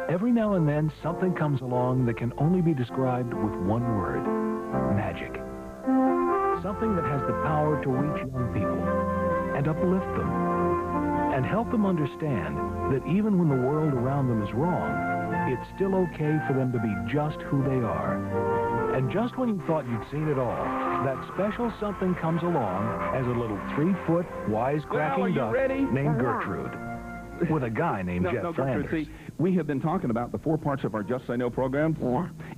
Every now and then, something comes along that can only be described with one word: magic. Something that has the power to reach young people and uplift them and help them understand that even when the world around them is wrong, it's still okay for them to be just who they are. And just when you thought you'd seen it all, that special something comes along as a little 3-foot, wisecracking duck named Gertrude, with a guy named Jeff Flanders. See, we have been talking about the 4 parts of our Just Say No program,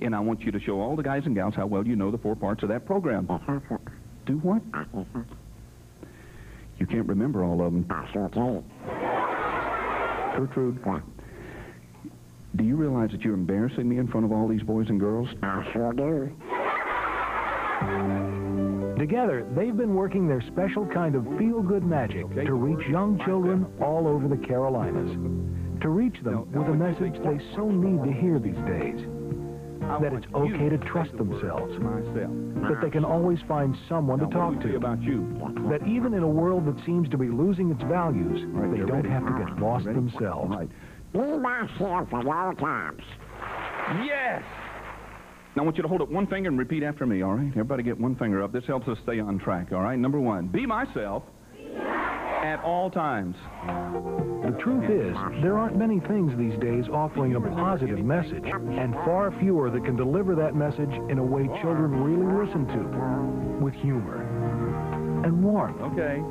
and I want you to show all the guys and gals how well you know the 4 parts of that program. Do what? You can't remember all of them. Gertrude, do you realize that you're embarrassing me in front of all these boys and girls? I sure do. Together, they've been working their special kind of feel-good magic to reach young children all over the Carolinas, to reach them with a message they so need to hear these days, that it's okay to trust themselves, that they can always find someone to talk to, that even in a world that seems to be losing its values, they don't have to get lost themselves. Be myself at all times. Yes! Now I want you to hold up one finger and repeat after me, all right? Everybody get one finger up. This helps us stay on track, all right? Number 1, be myself at all times. The truth is, there aren't many things these days offering a positive message, and far fewer that can deliver that message in a way children really listen to, with humor and warmth. Okay.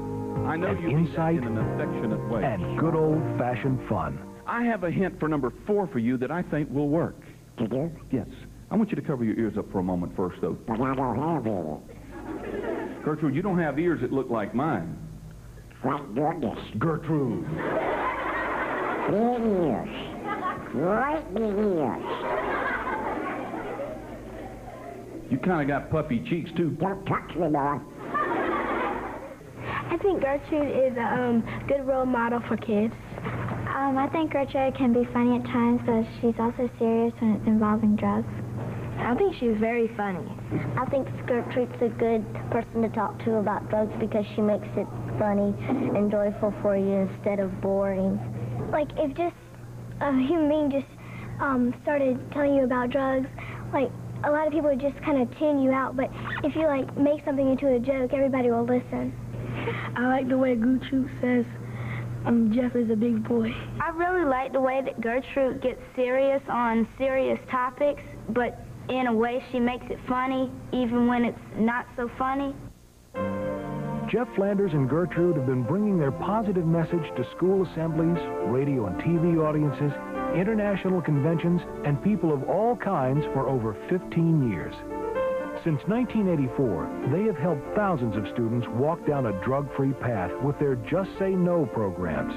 I know and you mean that insight in an affectionate way. and good old-fashioned fun. I have a hint for number 4 for you that I think will work. You do? Yes. I want you to cover your ears up for a moment first, though. But I don't have any. Gertrude, you don't have ears that look like mine. Thank goodness. Gertrude. Big ears. Great big ears. You kind of got puffy cheeks, too. Don't touch me, boy. I think Gertrude is a good role model for kids. I think Gertrude can be funny at times, but she's also serious when it's involving drugs. I think she's very funny. I think Gertrude's a good person to talk to about drugs because she makes it funny and joyful for you instead of boring. Like, if just a human being just started telling you about drugs, like, a lot of people would just kind of tune you out, but if you, like, make something into a joke, everybody will listen. I like the way Gertrude says, Jeff is a big boy. I really like the way that Gertrude gets serious on serious topics, but in a way she makes it funny, even when it's not so funny. Jeff Flanders and Gertrude have been bringing their positive message to school assemblies, radio and TV audiences, international conventions, and people of all kinds for over 15 years. Since 1984, they have helped thousands of students walk down a drug-free path with their Just Say No programs.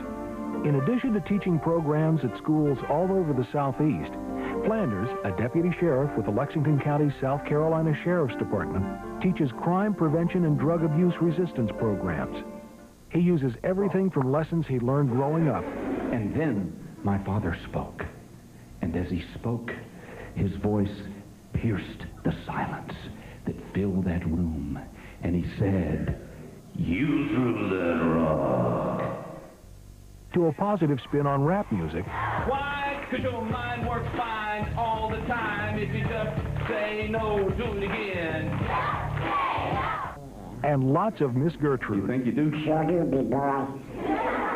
In addition to teaching programs at schools all over the Southeast, Flanders, a deputy sheriff with the Lexington County, South Carolina Sheriff's Department, teaches crime prevention and drug abuse resistance programs. He uses everything from lessons he learned growing up. And then my father spoke, and as he spoke, his voice pierced the silence that filled that room, and he said, "You threw that rock." To a positive spin on rap music. Why? 'Cause your mind works fine all the time if you just say no, do it again. And lots of Miss Gertrude. You think you do? Sure do, big boy.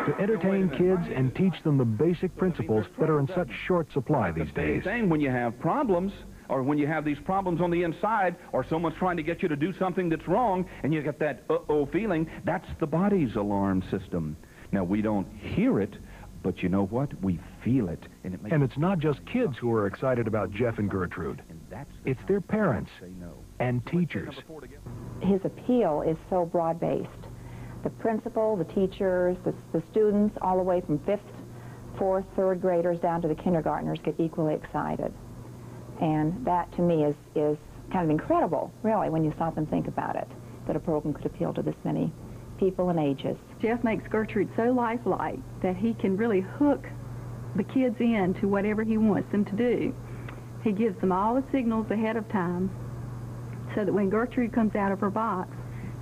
To entertain kids and teach them the basic principles that are in such short supply these days. Saying when you have problems, or when you have these problems on the inside, or someone's trying to get you to do something that's wrong, and you get that uh-oh feeling, that's the body's alarm system. Now, we don't hear it, but you know what? We feel it. And it's not just kids who are excited about Jeff and Gertrude. It's their parents and teachers. His appeal is so broad-based. The principal, the teachers, the students, all the way from 5th, 4th, 3rd graders down to the kindergartners get equally excited. And that, to me, is kind of incredible, really, when you stop and think about it, that a program could appeal to this many people and ages. Jeff makes Gertrude so lifelike that he can really hook the kids in to whatever he wants them to do. He gives them all the signals ahead of time so that when Gertrude comes out of her box,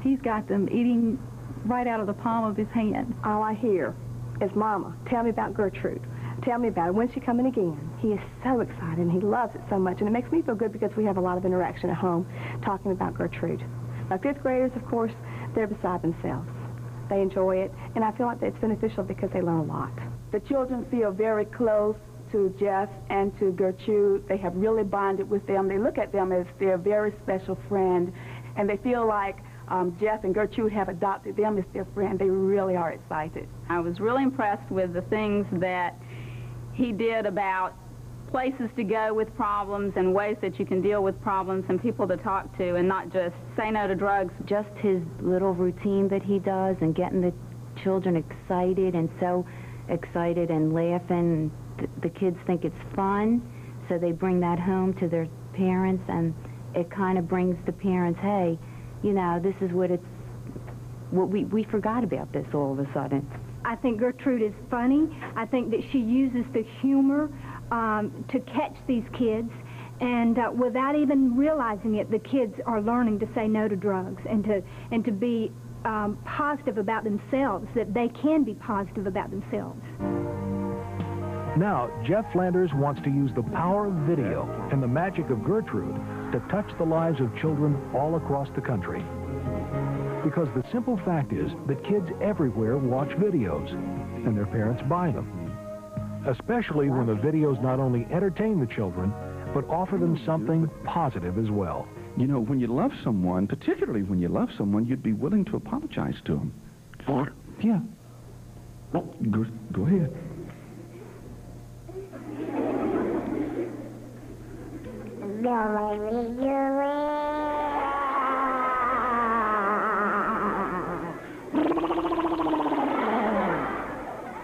He's got them eating right out of the palm of his hand. All I hear is, Mama, tell me about Gertrude. Tell me about it. When's she coming again? He is so excited, and he loves it so much, and it makes me feel good because we have a lot of interaction at home talking about Gertrude. My fifth graders, of course, they're beside themselves. They enjoy it, and I feel like it's beneficial because they learn a lot. The children feel very close to Jeff and to Gertrude. They have really bonded with them. They look at them as their very special friend, and they feel like Jeff and Gertrude have adopted them as their friend. They really are excited. I was really impressed with the things that he did about places to go with problems and ways that you can deal with problems and people to talk to and not just say no to drugs. Just his little routine that he does and getting the children excited and so excited and laughing. The kids think it's fun, so they bring that home to their parents, and it kind of brings the parents, hey, you know, this is what it's, we forgot about this all of a sudden. I think Gertrude is funny. I think that she uses the humor to catch these kids, and without even realizing it, the kids are learning to say no to drugs and to be positive about themselves, that they can be positive about themselves. Now, Jeff Flanders wants to use the power of video and the magic of Gertrude to touch the lives of children all across the country. Because the simple fact is that kids everywhere watch videos, and their parents buy them. Especially when the videos not only entertain the children, but offer them something positive as well. You know, when you love someone, particularly when you love someone, you'd be willing to apologize to them. Yeah. Go ahead.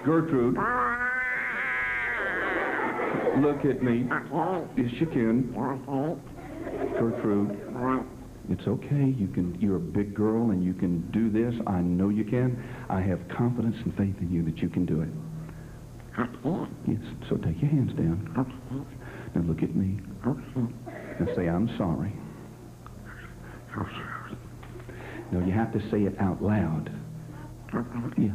Gertrude, look at me. Yes, you can. Gertrude, it's okay. You're a big girl and you can do this. I know you can. I have confidence and faith in you that you can do it. Yes, so take your hands down. Now look at me. And say, I'm sorry. No, you have to say it out loud. Yeah.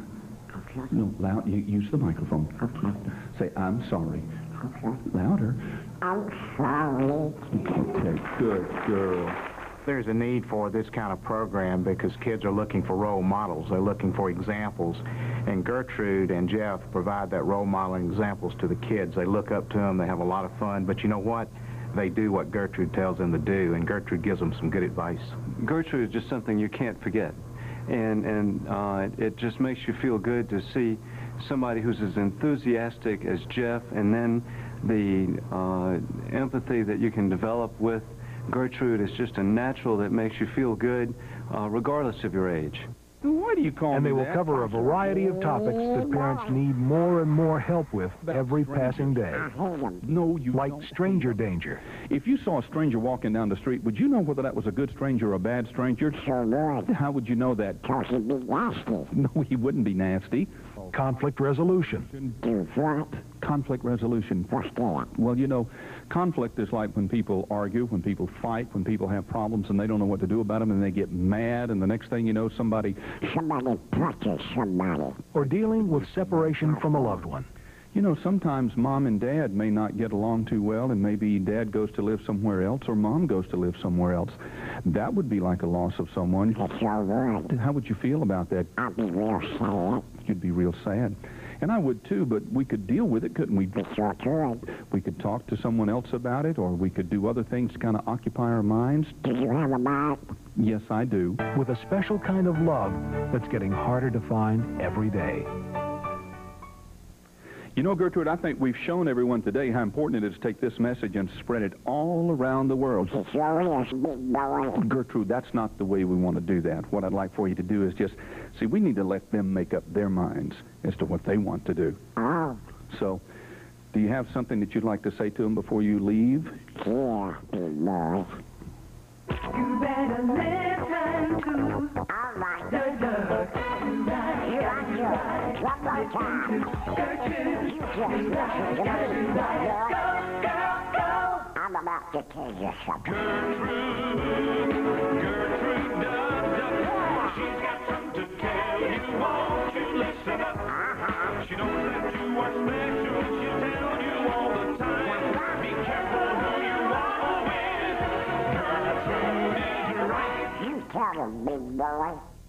No, loud. You use the microphone. Say, I'm sorry. Louder. I'm sorry. Okay, good girl. There's a need for this kind of program because kids are looking for role models. They're looking for examples. And Gertrude and Jeff provide that role model and examples to the kids. They look up to them. They have a lot of fun. But you know what? They do what Gertrude tells them to do, and Gertrude gives them some good advice. Gertrude is just something you can't forget. And it just makes you feel good to see somebody who's as enthusiastic as Jeff, and then the empathy that you can develop with Gertrude is just a natural that makes you feel good regardless of your age. Why do you call me that? And they will cover a variety of topics that parents need more and more help with every passing day. No, you like don't. stranger danger. If you saw a stranger walking down the street, would you know whether that was a good stranger or a bad stranger? Sure would. How would you know that? Because he'd be nasty. No, he wouldn't be nasty. Conflict resolution. Do what? Conflict resolution. What's that? Well, you know, conflict is like when people argue, when people fight, when people have problems and they don't know what to do about them and they get mad, and the next thing you know, somebody touches somebody. Or dealing with separation from a loved one. You know, sometimes mom and dad may not get along too well, and maybe dad goes to live somewhere else or mom goes to live somewhere else. That would be like a loss of someone. It's so good. How would you feel about that? I'd be real sad. You'd be real sad. And I would too, but we could deal with it, couldn't we? We sure could. We could talk to someone else about it, or we could do other things to kind of occupy our minds. Do you have a mind? Yes, I do. With a special kind of love that's getting harder to find every day. You know, Gertrude, I think we've shown everyone today how important it is to take this message and spread it all around the world. It sure is, big boy. Gertrude, that's not the way we want to do that. What I'd like for you to do is just, see, we need to let them make up their minds as to what they want to do. Oh. So, do you have something that you'd like to say to them before you leave? Yeah, big boy. You better listen to All right. the Duk. You want to. One more time. You just listen to the big boy. I'm about to tell you something. Gertrude Da Duk. the light.